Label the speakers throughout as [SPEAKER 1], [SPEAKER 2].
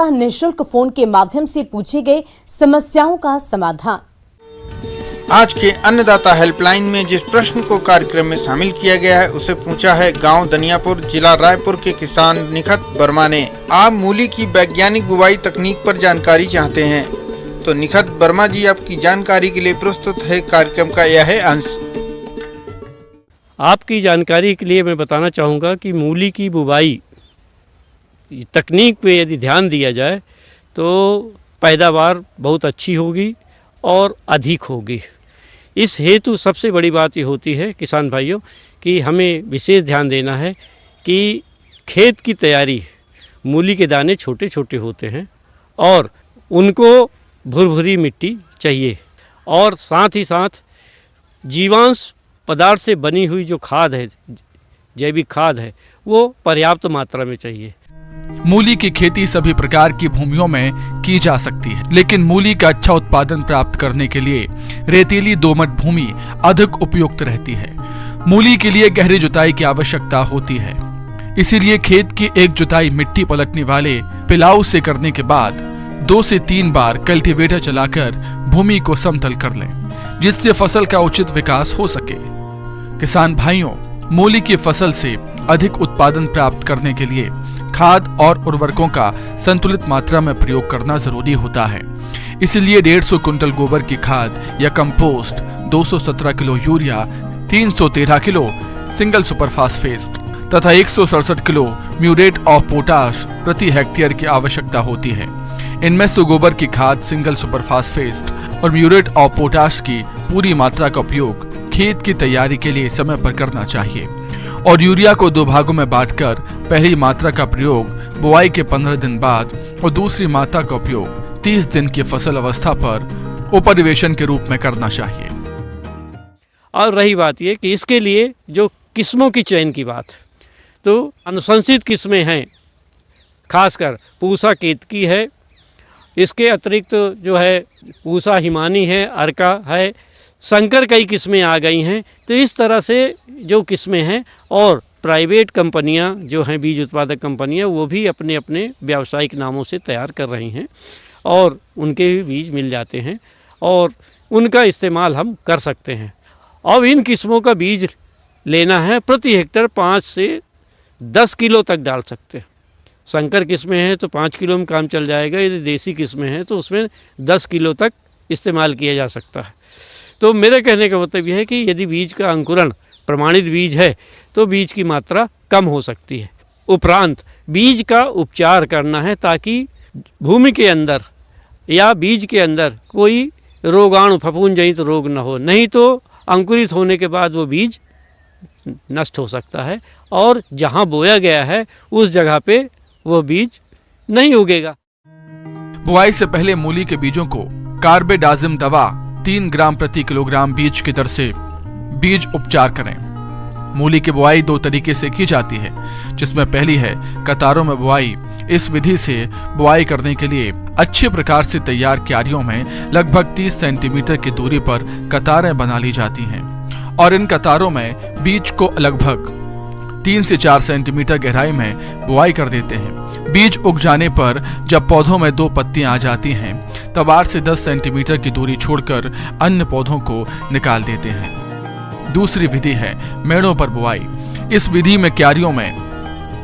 [SPEAKER 1] निःशुल्क फोन के माध्यम से पूछे गए समस्याओं का समाधान।
[SPEAKER 2] आज के अन्नदाता हेल्पलाइन में जिस प्रश्न को कार्यक्रम में शामिल किया गया है उसे पूछा है गांव दनियापुर जिला रायपुर के किसान निखत वर्मा ने। आप मूली की वैज्ञानिक बुवाई तकनीक पर जानकारी चाहते हैं तो निखत वर्मा जी आपकी जानकारी के लिए प्रस्तुत है कार्यक्रम का यह अंश।
[SPEAKER 3] आपकी जानकारी के लिए मैं बताना चाहूँगा कि मूली की बुवाई तकनीक पे यदि ध्यान दिया जाए तो पैदावार बहुत अच्छी होगी और अधिक होगी। इस हेतु सबसे बड़ी बात ये होती है किसान भाइयों कि हमें विशेष ध्यान देना है कि खेत की तैयारी, मूली के दाने छोटे छोटे होते हैं और उनको भुरभुरी मिट्टी चाहिए और साथ ही साथ जीवांश पदार्थ से बनी हुई जो खाद है, जैविक खाद है, वो पर्याप्त मात्रा में चाहिए।
[SPEAKER 4] मूली की खेती सभी प्रकार की भूमियों में की जा सकती है, लेकिन मूली का अच्छा उत्पादन प्राप्त करने के लिए रेतीली दोमट भूमि अधिक उपयुक्त रहती है। मूली के लिए गहरी जुताई की आवश्यकता होती है, इसीलिए खेत की एक जुताई मिट्टी पलटने वाले पिलाऊ से करने के बाद 2 से 3 बार कल्टीवेटर चलाकर भूमि को समतल कर लें, जिससे फसल का उचित विकास हो सके। किसान भाइयों, मूली की फसल से अधिक उत्पादन प्राप्त करने के लिए खाद और उर्वरकों का संतुलित मात्रा में प्रयोग करना जरूरी होता है। इसलिए 150 कुंटल गोबर की खाद या compost, 217 kilo urea, 313 kilo single super phosphate तथा 167 किलो म्यूरेट ऑफ पोटाश प्रति हेक्टेयर की आवश्यकता होती है। इनमें से गोबर की खाद, सिंगल सुपर फास्फेट और म्यूरेट ऑफ पोटाश की पूरी मात्रा का उपयोग खेत की तैयारी के लिए समय पर करना चाहिए और यूरिया को 2 भागों में बांटकर पहली मात्रा का प्रयोग बुआई के 15 दिन बाद और दूसरी मात्रा का उपयोग 30 दिन की फसल अवस्था पर उपनिवेशन के रूप में करना चाहिए।
[SPEAKER 3] और रही बात ये कि इसके लिए जो किस्मों की चयन की बात है, तो अनुशंसित किस्में हैं, खासकर पूसा केतकी है, इसके अतिरिक्त जो है पूसा हिमानी है, अर्का है, संकर कई किस्में आ गई हैं। तो इस तरह से जो किस्में हैं और प्राइवेट कंपनियां जो हैं, बीज उत्पादक कंपनियां, वो भी अपने अपने व्यावसायिक नामों से तैयार कर रही हैं और उनके भी बीज मिल जाते हैं और उनका इस्तेमाल हम कर सकते हैं। अब इन किस्मों का बीज लेना है, प्रति हेक्टेयर 5 से 10 किलो तक डाल सकते हैं। संकर किस्में हैं तो 5 किलो में काम चल जाएगा, यदि देसी किस्में हैं तो उसमें 10 किलो तक इस्तेमाल किया जा सकता है। तो मेरे कहने का मतलब यह है कि यदि बीज का अंकुरण प्रमाणित बीज है तो बीज की मात्रा कम हो सकती है। उपरांत बीज का उपचार करना है ताकि भूमि के अंदर या बीज के अंदर कोई रोगाणु, फफूंद जनित रोग न हो, नहीं तो अंकुरित होने के बाद वो बीज नष्ट हो सकता है और जहाँ बोया गया है उस जगह पे वो बीज नहीं उगेगा।
[SPEAKER 4] बुआई से पहले मूली के बीजों को कार्बेडाजिम दवा 3 ग्राम प्रति किलोग्राम बीज की दर से बीज उपचार करें। मूली की बुआई 2 तरीके से की जाती है, जिसमें पहली है कतारों में बुआई। इस विधि से बुआई करने के लिए अच्छे प्रकार से तैयार क्यारियों में लगभग 30 सेंटीमीटर की दूरी पर कतारें बना ली जाती हैं और इन कतारों में बीज को लगभग 3 से 4 सेंटीमीटर गहराई में बुआई कर देते हैं। बीज उग जाने पर जब पौधों में 2 पत्तियां आ जाती हैं तब 8 से 10 सेंटीमीटर की दूरी छोड़कर अन्य पौधों को निकाल देते हैं। दूसरी विधि है मेड़ों पर बुआई। इस विधि में क्यारियों में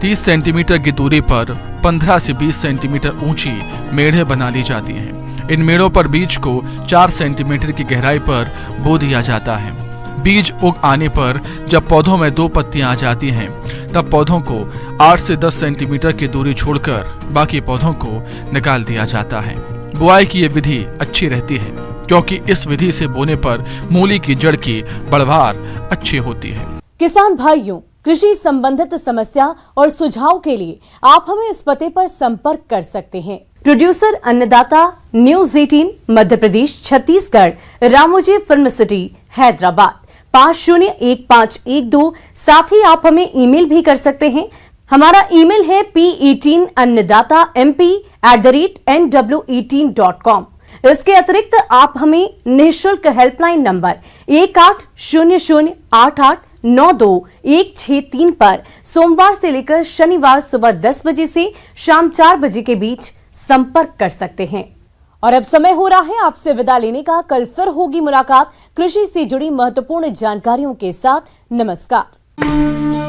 [SPEAKER 4] 30 सेंटीमीटर की दूरी पर 15 से 20 सेंटीमीटर ऊंची मेढ़े बना ली जाती हैं। इन मेड़ों पर बीज को 4 सेंटीमीटर की गहराई पर बो दिया जाता है। बीज उग आने पर जब पौधों में 2 पत्तियां आ जाती हैं तब पौधों को 8 से 10 सेंटीमीटर की दूरी छोड़कर बाकी पौधों को निकाल दिया जाता है। बुआई की ये विधि अच्छी रहती है क्योंकि इस विधि से बोने पर मूली की जड़ की बढ़वार अच्छी होती है।
[SPEAKER 1] किसान भाइयों, कृषि संबंधित समस्या और सुझाव के लिए आप हमें इस पते पर संपर्क कर सकते हैं। प्रोड्यूसर अन्नदाता, news 18 Madhya Pradesh, Chhattisgarh, Ramoji film city, Hyderabad 501512। साथ ही आप हमें ईमेल भी कर सकते हैं। हमारा ईमेल है p18annadatamp@nw18.com। इसके अतिरिक्त आप हमें निःशुल्क हेल्पलाइन नंबर 180088921663 पर सोमवार से लेकर शनिवार सुबह 10 बजे से शाम 4 बजे के बीच संपर्क कर सकते हैं। और अब समय हो रहा है आपसे विदा लेने का। कल फिर होगी मुलाकात कृषि से जुड़ी महत्वपूर्ण जानकारियों के साथ। नमस्कार।